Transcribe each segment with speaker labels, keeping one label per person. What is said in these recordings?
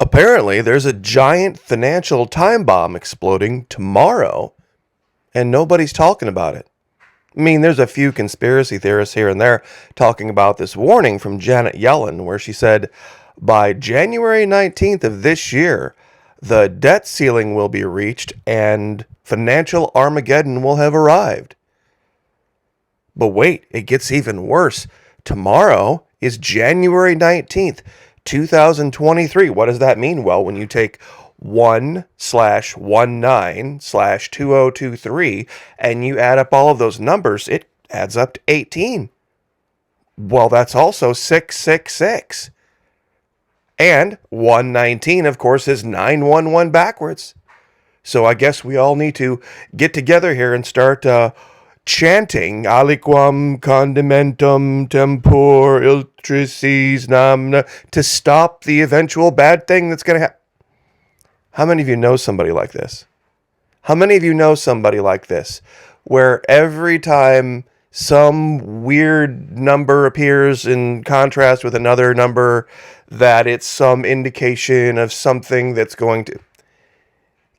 Speaker 1: Apparently, there's a giant financial time bomb exploding tomorrow, and nobody's talking about it. I mean, there's a few conspiracy theorists here and there talking about this warning from Janet Yellen, where she said, by January 19th of this year, the debt ceiling will be reached and financial Armageddon will have arrived. But wait, it gets even worse. Tomorrow is January 19th, 2023. What does that mean? Well, when you take 1/19/2023 and you add up all of those numbers, it adds up to 18. Well, that's also 666. And 119, of course, is 911 backwards. So I guess we all need to get together here and start chanting aliquam condimentum tempor iltrices namna to stop the eventual bad thing that's going to happen. How many of you know somebody like this? How many of you know somebody like this, where every time some weird number appears in contrast with another number, that it's some indication of something that's going to...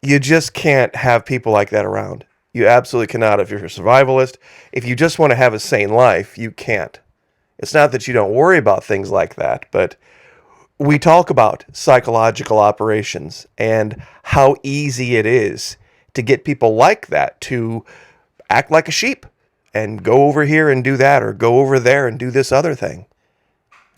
Speaker 1: You just can't have people like that around. You absolutely cannot if you're a survivalist. If you just want to have a sane life, you can't. It's not that you don't worry about things like that, but we talk about psychological operations and how easy it is to get people like that to act like a sheep and go over here and do that, or go over there and do this other thing.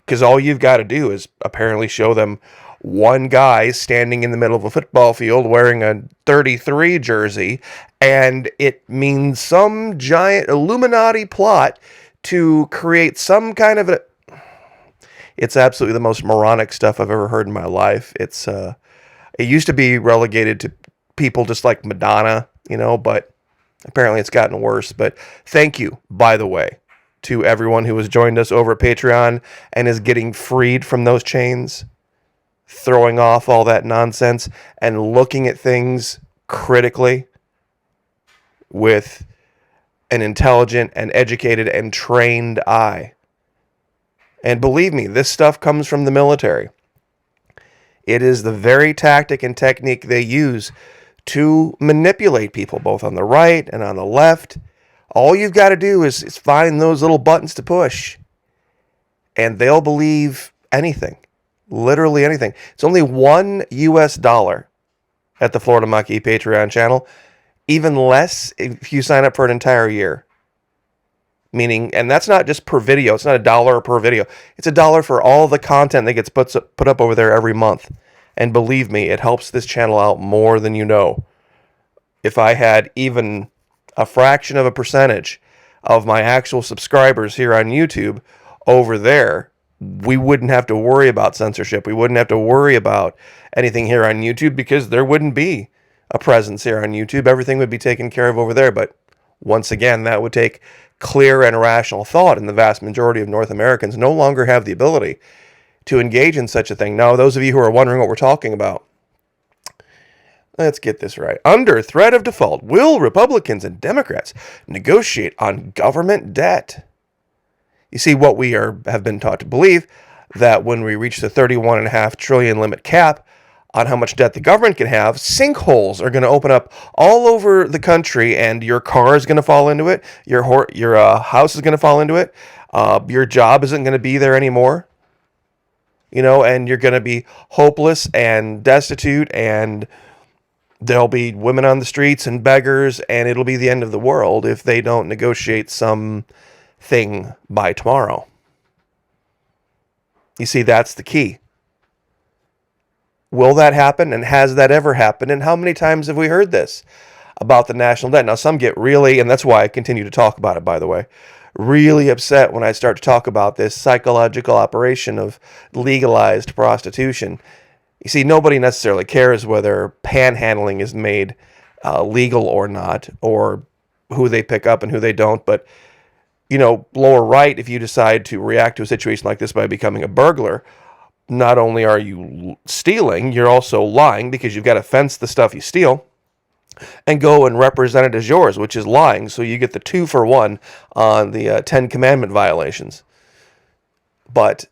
Speaker 1: Because all you've got to do is apparently show them one guy standing in the middle of a football field wearing a 33 jersey, and it means some giant Illuminati plot to create some kind of a... It's absolutely the most moronic stuff I've ever heard in my life. It used to be relegated to people just like Madonna, but apparently it's gotten worse. But thank you, by the way, to everyone who has joined us over at Patreon and is getting freed from those chains, throwing off all that nonsense and looking at things critically with an intelligent and educated and trained eye. And believe me, this stuff comes from the military. It is the very tactic and technique they use to manipulate people, both on the right and on the left. All you've got to do is find those little buttons to push, and they'll believe anything. Literally anything. It's only $1 at the Florida Mach-E Patreon channel. Even less if you sign up for an entire year. Meaning, and that's not just per video. It's not $1 per video. It's $1 for all the content that gets put up over there every month. And believe me, it helps this channel out more than you know. If I had even a fraction of a percentage of my actual subscribers here on YouTube over there, we wouldn't have to worry about censorship. We wouldn't have to worry about anything here on YouTube, because there wouldn't be a presence here on YouTube. Everything would be taken care of over there. But once again, that would take clear and rational thought, and the vast majority of North Americans no longer have the ability to engage in such a thing. Now, those of you who are wondering what we're talking about, let's get this right. Under threat of default, will Republicans and Democrats negotiate on government debt? You see, what we have been taught to believe, that when we reach the $31.5 trillion limit cap on how much debt the government can have, sinkholes are going to open up all over the country, and your car is going to fall into it, your house is going to fall into it, your job isn't going to be there anymore, and you're going to be hopeless and destitute, and there'll be women on the streets and beggars, and it'll be the end of the world if they don't negotiate something by tomorrow. You see, that's the key. Will that happen? And has that ever happened? And how many times have we heard this about the national debt? Now, some get really, and that's why I continue to talk about it, by the way, really upset when I start to talk about this psychological operation of legalized prostitution. You see, nobody necessarily cares whether panhandling is made legal or not, or who they pick up and who they don't. But, lower right, if you decide to react to a situation like this by becoming a burglar, not only are you stealing, you're also lying, because you've got to fence the stuff you steal and go and represent it as yours, which is lying. So you get the 2-for-1 on the 10 Commandment violations. But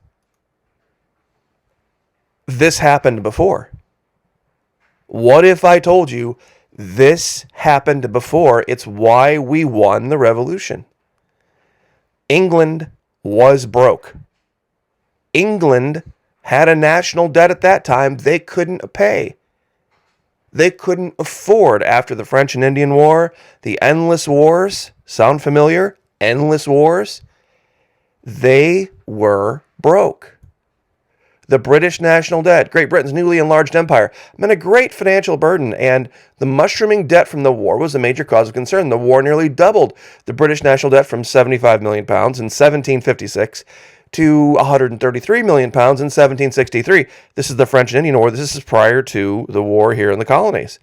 Speaker 1: this happened before? What if I told you this happened before? It's why we won the revolution. England was broke. England had a national debt at that time they couldn't pay. They couldn't afford, after the French and Indian War, the endless wars. Sound familiar? Endless wars. They were broke. The British national debt, Great Britain's newly enlarged empire, meant a great financial burden, and the mushrooming debt from the war was a major cause of concern. The war nearly doubled the British national debt from £75 million in 1756 to £133 million in 1763. This is the French and Indian War. This is prior to the war here in the colonies.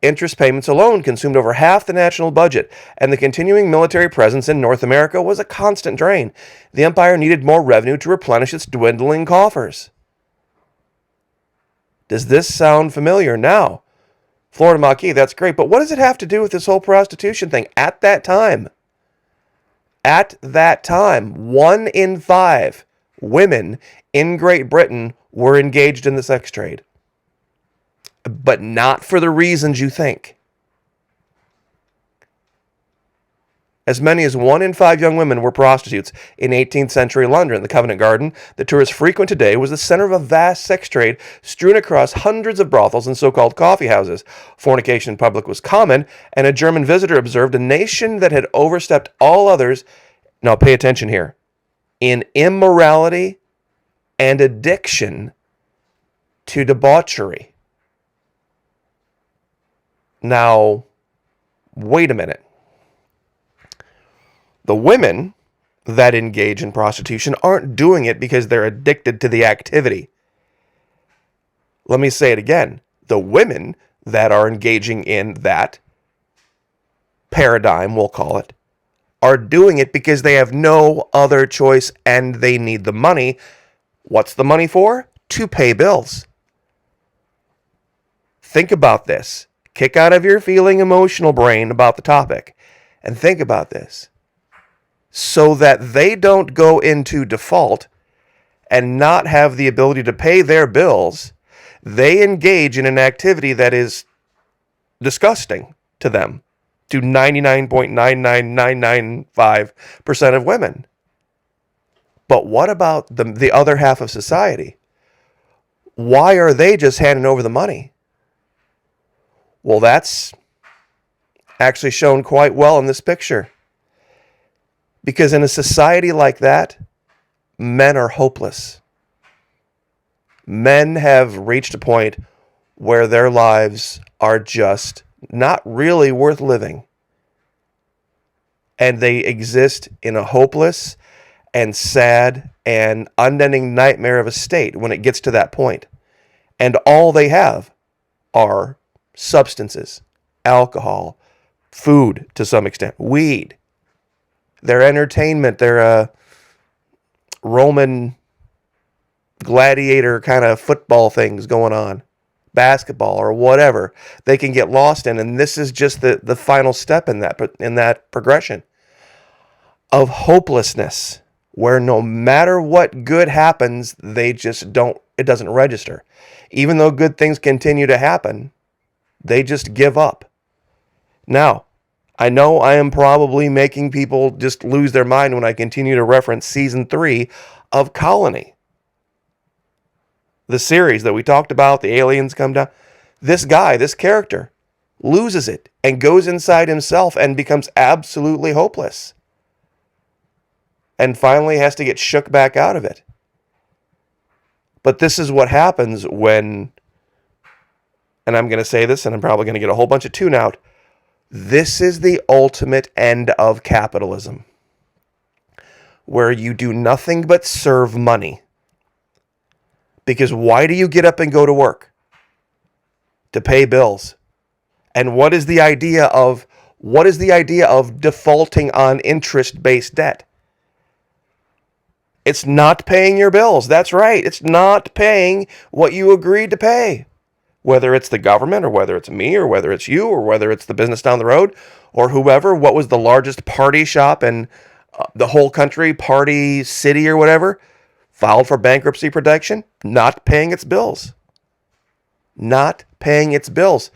Speaker 1: Interest payments alone consumed over half the national budget, and the continuing military presence in North America was a constant drain. The empire needed more revenue to replenish its dwindling coffers. Does this sound familiar? Now, Florida Maquis, that's great, but what does it have to do with this whole prostitution thing at that time? At that time, 1 in 5 women in Great Britain were engaged in the sex trade. But not for the reasons you think. As many as 1 in 5 young women were prostitutes in 18th century London. The Covent Garden, that tourists frequent today, was the center of a vast sex trade strewn across hundreds of brothels and so-called coffee houses. Fornication in public was common, and a German visitor observed a nation that had overstepped all others, now pay attention here, in immorality and addiction to debauchery. Now, wait a minute. The women that engage in prostitution aren't doing it because they're addicted to the activity. Let me say it again. The women that are engaging in that paradigm, we'll call it, are doing it because they have no other choice and they need the money. What's the money for? To pay bills. Think about this. Kick out of your feeling emotional brain about the topic and think about this. So that they don't go into default and not have the ability to pay their bills, they engage in an activity that is disgusting to them, to 99.99995% of women. But what about the other half of society? Why are they just handing over the money? Well, that's actually shown quite well in this picture. Because in a society like that, men are hopeless. Men have reached a point where their lives are just not really worth living. And they exist in a hopeless and sad and unending nightmare of a state when it gets to that point. And all they have are substances, alcohol, food to some extent, weed. Their entertainment, their Roman gladiator kind of football things going on, basketball or whatever they can get lost in. And this is just the final step in that progression of hopelessness, where no matter what good happens, it doesn't register. Even though good things continue to happen, they just give up. Now, I know I am probably making people just lose their mind when I continue to reference season 3 of Colony. The series that we talked about, the aliens come down. This guy, this character, loses it and goes inside himself and becomes absolutely hopeless. And finally has to get shook back out of it. But this is what happens when, and I'm going to say this and I'm probably going to get a whole bunch of tune out, this is the ultimate end of capitalism, where you do nothing but serve money. Because why do you get up and go to work? To pay bills. And what is the idea of defaulting on interest-based debt? It's not paying your bills. That's right. It's not paying what you agreed to pay. Whether it's the government or whether it's me or whether it's you or whether it's the business down the road or whoever. What was the largest party shop in the whole country, party city or whatever? filed for bankruptcy protection, not paying its bills. Not paying its bills.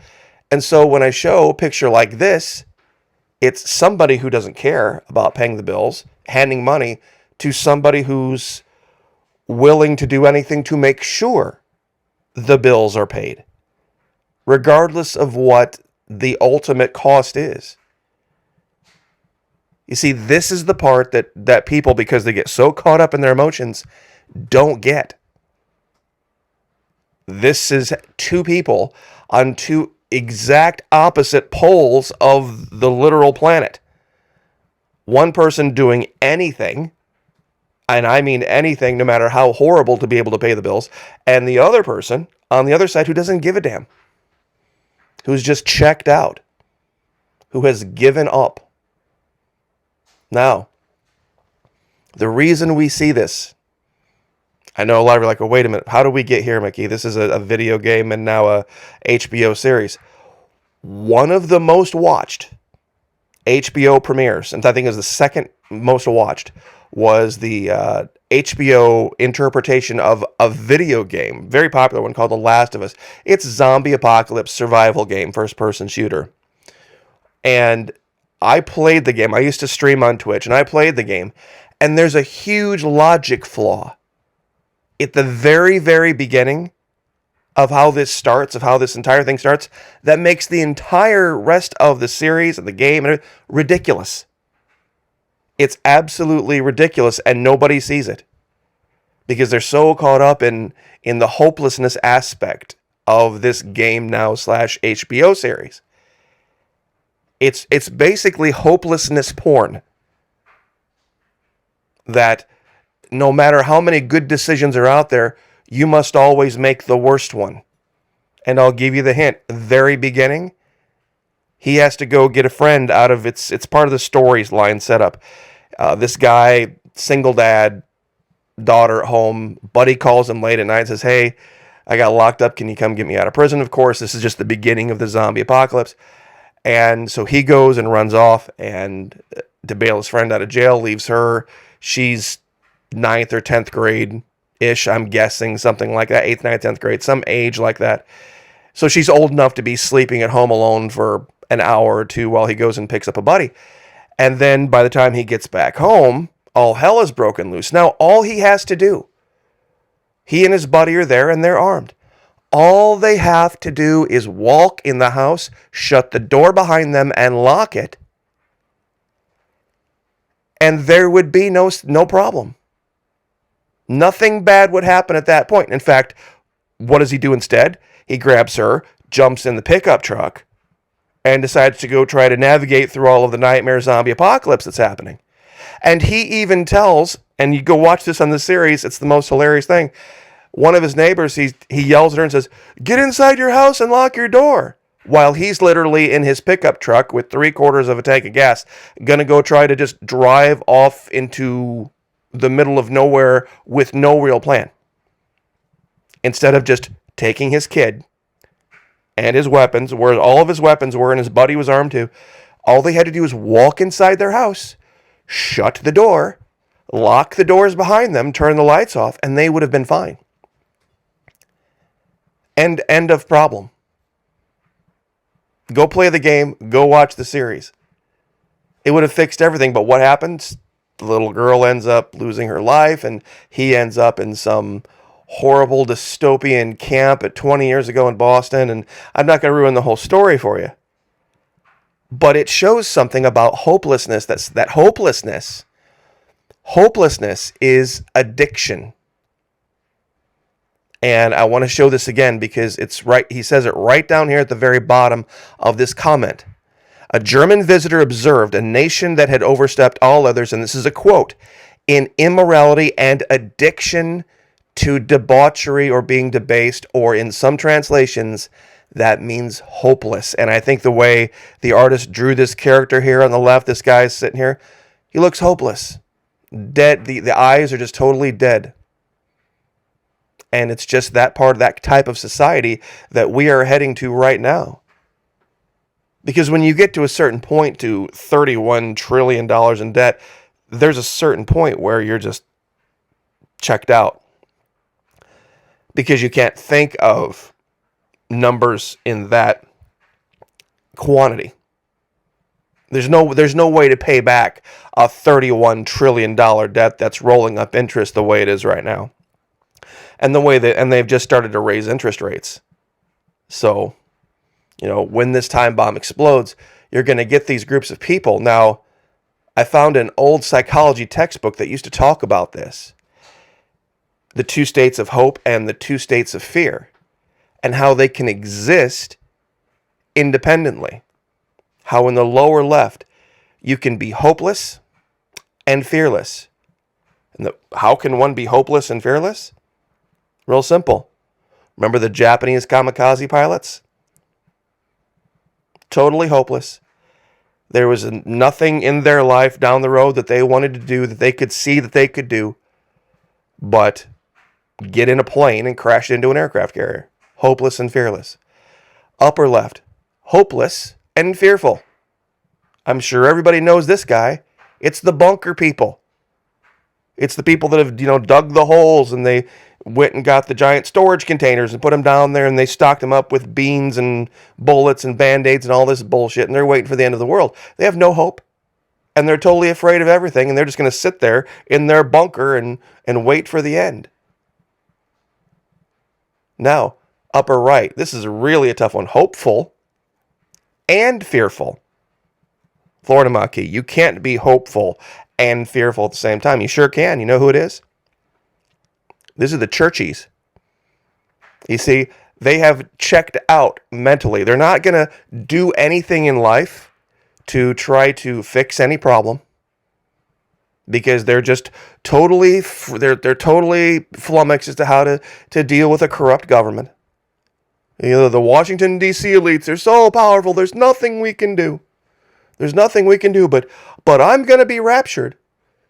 Speaker 1: And so when I show a picture like this, it's somebody who doesn't care about paying the bills, handing money to somebody who's willing to do anything to make sure the bills are paid, regardless of what the ultimate cost is. You see, this is the part that people, because they get so caught up in their emotions, don't get. This is two people on two exact opposite poles of the literal planet. One person doing anything, and I mean anything, no matter how horrible, to be able to pay the bills, and the other person on the other side who doesn't give a damn, who's just checked out, who has given up. Now, the reason we see this, I know a lot of you are like, well, wait a minute, how do we get here, Mickey? This is a video game and now a HBO series. One of the most watched HBO premieres, and I think it was the second most watched, was the HBO interpretation of a video game, very popular one called The Last of Us. It's a zombie apocalypse survival game, first-person shooter. And I played the game. I used to stream on Twitch, and I played the game. And there's a huge logic flaw at the very, very beginning of how this starts, of how this entire thing starts, that makes the entire rest of the series and the game ridiculous. It's absolutely ridiculous, and nobody sees it because they're so caught up in the hopelessness aspect of this game now / HBO series. It's basically hopelessness porn. That no matter how many good decisions are out there, you must always make the worst one. And I'll give you the hint. Very beginning, he has to go get a friend out of it's part of the stories line setup. This guy, single dad, daughter at home, buddy calls him late at night and says, hey, I got locked up. Can you come get me out of prison? Of course, this is just the beginning of the zombie apocalypse. And so he goes and runs off and to bail his friend out of jail, leaves her. She's 9th or 10th grade-ish, I'm guessing, something like that, 8th, 9th, 10th grade, some age like that. So she's old enough to be sleeping at home alone for an hour or two while he goes and picks up a buddy. And then by the time he gets back home, all hell is broken loose. Now, all he has to do, he and his buddy are there and they're armed. All they have to do is walk in the house, shut the door behind them, and lock it. And there would be no problem. Nothing bad would happen at that point. In fact, what does he do instead? He grabs her, jumps in the pickup truck, and decides to go try to navigate through all of the nightmare zombie apocalypse that's happening. And he even tells, and you go watch this on the series, it's the most hilarious thing. One of his neighbors, he yells at her and says, get inside your house and lock your door. While he's literally in his pickup truck with 3/4 of a tank of gas, gonna go try to just drive off into the middle of nowhere with no real plan. Instead of just taking his kid and his weapons, where all of his weapons were and his buddy was armed too, all they had to do was walk inside their house, shut the door, lock the doors behind them, turn the lights off, and they would have been fine. End of problem. Go play the game. Go watch the series. It would have fixed everything. But what happens? The little girl ends up losing her life, and he ends up in some horrible dystopian camp at 20 years ago in Boston. And I'm not going to ruin the whole story for you. But it shows something about hopelessness. That hopelessness is addiction. And I want to show this again because it's right. He says it right down here at the very bottom of this comment. A German visitor observed a nation that had overstepped all others, and this is a quote, in immorality and addiction to debauchery or being debased, or in some translations, that means hopeless. And I think the way the artist drew this character here on the left, this guy's sitting here, he looks hopeless. Dead. The eyes are just totally dead. And it's just that part of that type of society that we are heading to right now. Because when you get to a certain point, to $31 trillion in debt, there's a certain point where you're just checked out. Because you can't think of numbers in that quantity. There's no way to pay back a $31 trillion debt that's rolling up interest the way it is right now. And they've just started to raise interest rates. So, when this time bomb explodes, you're going to get these groups of people. Now, I found an old psychology textbook that used to talk about this. The 2 states of hope and the 2 states of fear, and how they can exist independently. How in the lower left, you can be hopeless and fearless. And how can one be hopeless and fearless? Real simple. Remember the Japanese kamikaze pilots? Totally hopeless. There was nothing in their life down the road that they wanted to do, that they could see that they could do, but get in a plane and crash into an aircraft carrier. Hopeless and fearless. Upper left. Hopeless and fearful. I'm sure everybody knows this guy. It's the bunker people. It's the people that have, dug the holes, and they went and got the giant storage containers and put them down there, and they stocked them up with beans and bullets and Band-Aids and all this bullshit, and they're waiting for the end of the world. They have no hope, and they're totally afraid of everything, and they're just going to sit there in their bunker and wait for the end. Now, upper right. This is really a tough one. Hopeful and fearful. Florida Maquis, you can't be hopeful and fearful at the same time. You sure can. You know who it is? These are the churchies. You see, they have checked out mentally. They're not going to do anything in life to try to fix any problem, because they're just totally flummoxed as to how to deal with a corrupt government. The Washington, D.C. elites are so powerful, there's nothing we can do. There's nothing we can do, but I'm going to be raptured.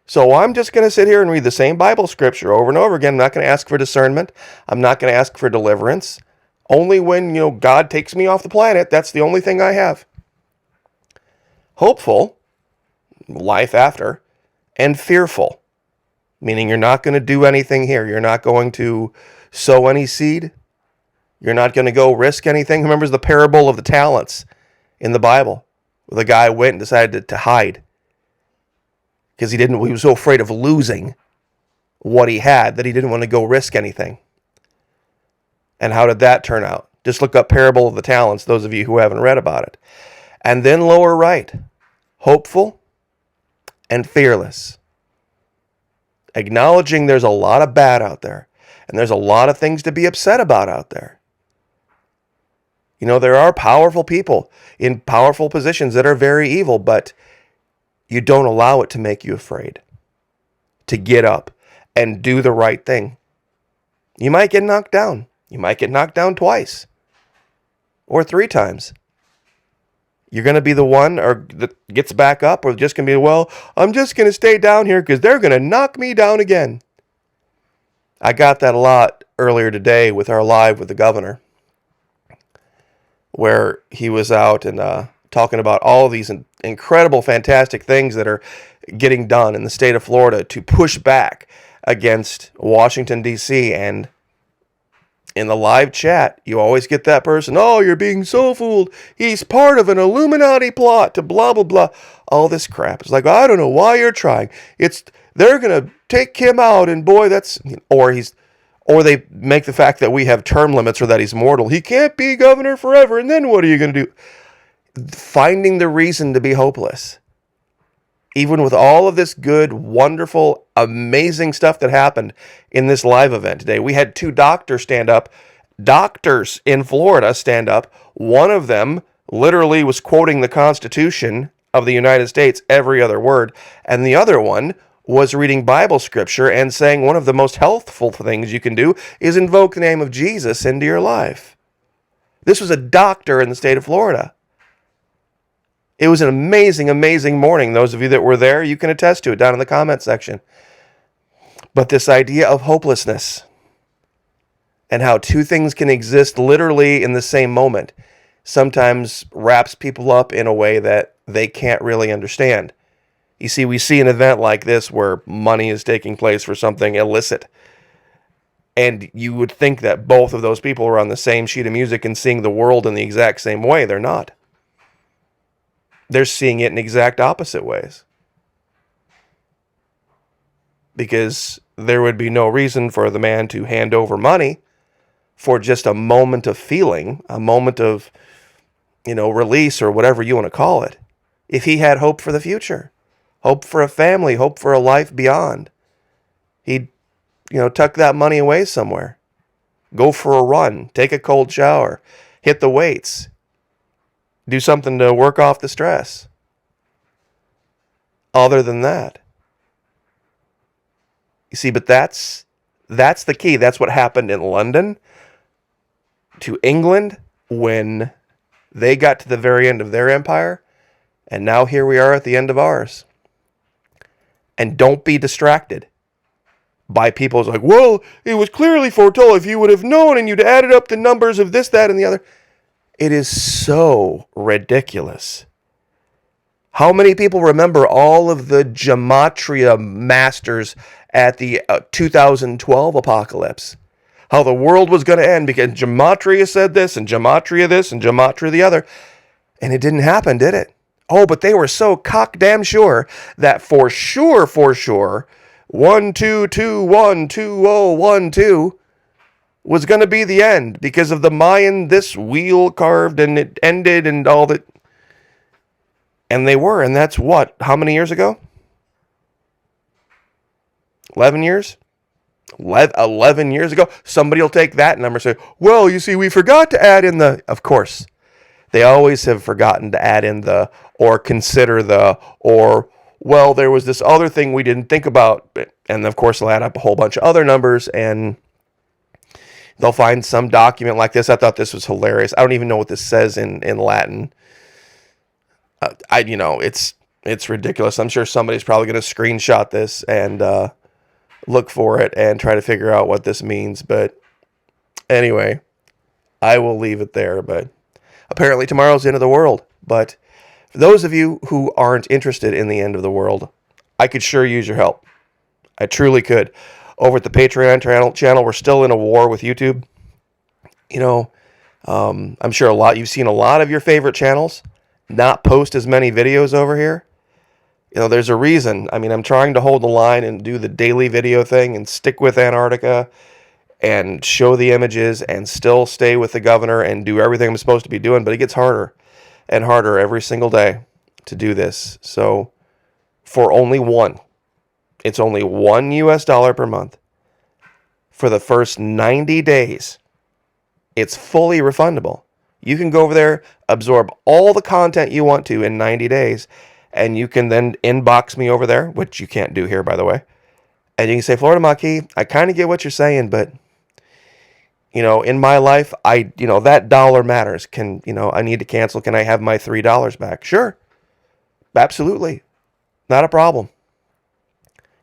Speaker 1: So I'm just going to sit here and read the same Bible scripture over and over again. I'm not going to ask for discernment. I'm not going to ask for deliverance. Only when, God takes me off the planet, that's the only thing I have. Hopeful, life after, and fearful, meaning you're not going to do anything here. You're not going to sow any seed. You're not going to go risk anything. Remember the parable of the talents in the Bible? The guy went and decided to hide because he was so afraid of losing what he had that he didn't want to go risk anything. And how did that turn out? Just look up Parable of the Talents, those of you who haven't read about it. And then lower right, hopeful and fearless. Acknowledging there's a lot of bad out there, and there's a lot of things to be upset about out there. There are powerful people in powerful positions that are very evil, but you don't allow it to make you afraid to get up and do the right thing. You might get knocked down. You might get knocked down twice or 3 times. You're going to be the one that gets back up, or just going to be, I'm just going to stay down here because they're going to knock me down again. I got that a lot earlier today with our live with the governor, where he was out and talking about all of these incredible, fantastic things that are getting done in the state of Florida to push back against Washington, D.C. And in the live chat, you always get that person, you're being so fooled. He's part of an Illuminati plot to blah, blah, blah. All this crap. It's like, I don't know why you're trying. They're going to take him out, and boy, or they make the fact that we have term limits or that he's mortal. He can't be governor forever, and then what are you going to do? Finding the reason to be hopeless. Even with all of this good, wonderful, amazing stuff that happened in this live event today. We had 2 doctors stand up. Doctors in Florida stand up. One of them literally was quoting the Constitution of the United States, every other word. And the other one was reading Bible scripture and saying one of the most healthful things you can do is invoke the name of Jesus into your life. This was a doctor in the state of Florida. It was an amazing, amazing morning. Those of you that were there, you can attest to it down in the comment section. But this idea of hopelessness and how 2 things can exist literally in the same moment sometimes wraps people up in a way that they can't really understand. You see, we see an event like this where money is taking place for something illicit, And you would think that both of those people were on the same sheet of music and seeing the world in the exact same way. They're not. They're seeing it in exact opposite ways. Because there would be no reason for the man to hand over money for just a moment of feeling, a moment of, release or whatever you want to call it. If he had hope for the future, hope for a family, hope for a life beyond, he'd, tuck that money away somewhere. Go for a run, take a cold shower, hit the weights, do something to work off the stress. Other than that. You see, but that's the key. That's what happened in London to England when they got to the very end of their empire. And now here we are at the end of ours. And don't be distracted by people like, well, it was clearly foretold. If you would have known and you'd added up the numbers of this, that, and the other. It is so ridiculous. How many people remember all of the gematria masters at the 2012 apocalypse? How the world was going to end because gematria said this and gematria this and gematria the other. And it didn't happen, did it? Oh, but they were so cock damn sure that for sure, 12212012 was going to be the end because of the Mayan, this wheel carved and it ended and all that. And they were, and that's what? How many years ago? 11 years? 11 years ago? Somebody will take that number and say, well, you see, we forgot to add in the... Of course. They always have forgotten to add in the, or consider the, or, well, there was this other thing we didn't think about. And, of course, they'll add up a whole bunch of other numbers, and they'll find some document like this. I thought this was hilarious. I don't even know what this says in Latin. It's ridiculous. I'm sure somebody's probably going to screenshot this and look for it and try to figure out what this means. But anyway, I will leave it there. But apparently tomorrow's the end of the world. But for those of you who aren't interested in the end of the world, I could sure use your help. I truly could. Over at the Patreon channel, we're still in a war with YouTube. I'm sure you've seen a lot of your favorite channels not post as many videos over here. There's a reason. I mean, I'm trying to hold the line and do the daily video thing and stick with Antarctica and show the images and still stay with the governor and do everything I'm supposed to be doing. But it gets harder and harder every single day to do this. So for it's only $1 per month. For the first 90 days, it's fully refundable. You can go over there, absorb all the content you want to in 90 days, and you can then inbox me over there, which you can't do here, by the way. And you can say, Florida Maquis, I kind of get what you're saying, but, in my life, that dollar matters. I need to cancel. Can I have my $3 back? Sure. Absolutely. Not a problem.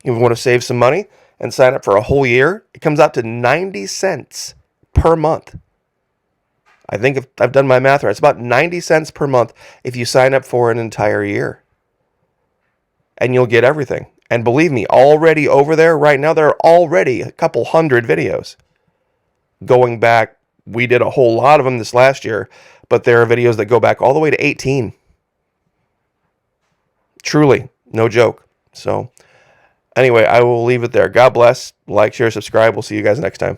Speaker 1: You want to save some money and sign up for a whole year? It comes out to 90 cents per month. I think if I've done my math right, it's about 90 cents per month if you sign up for an entire year. And you'll get everything. And believe me, already over there right now, there are already a couple hundred videos. Going back, we did a whole lot of them this last year, but there are videos that go back all the way to 18. Truly, no joke. So, anyway, I will leave it there. God bless. Like, share, subscribe. We'll see you guys next time.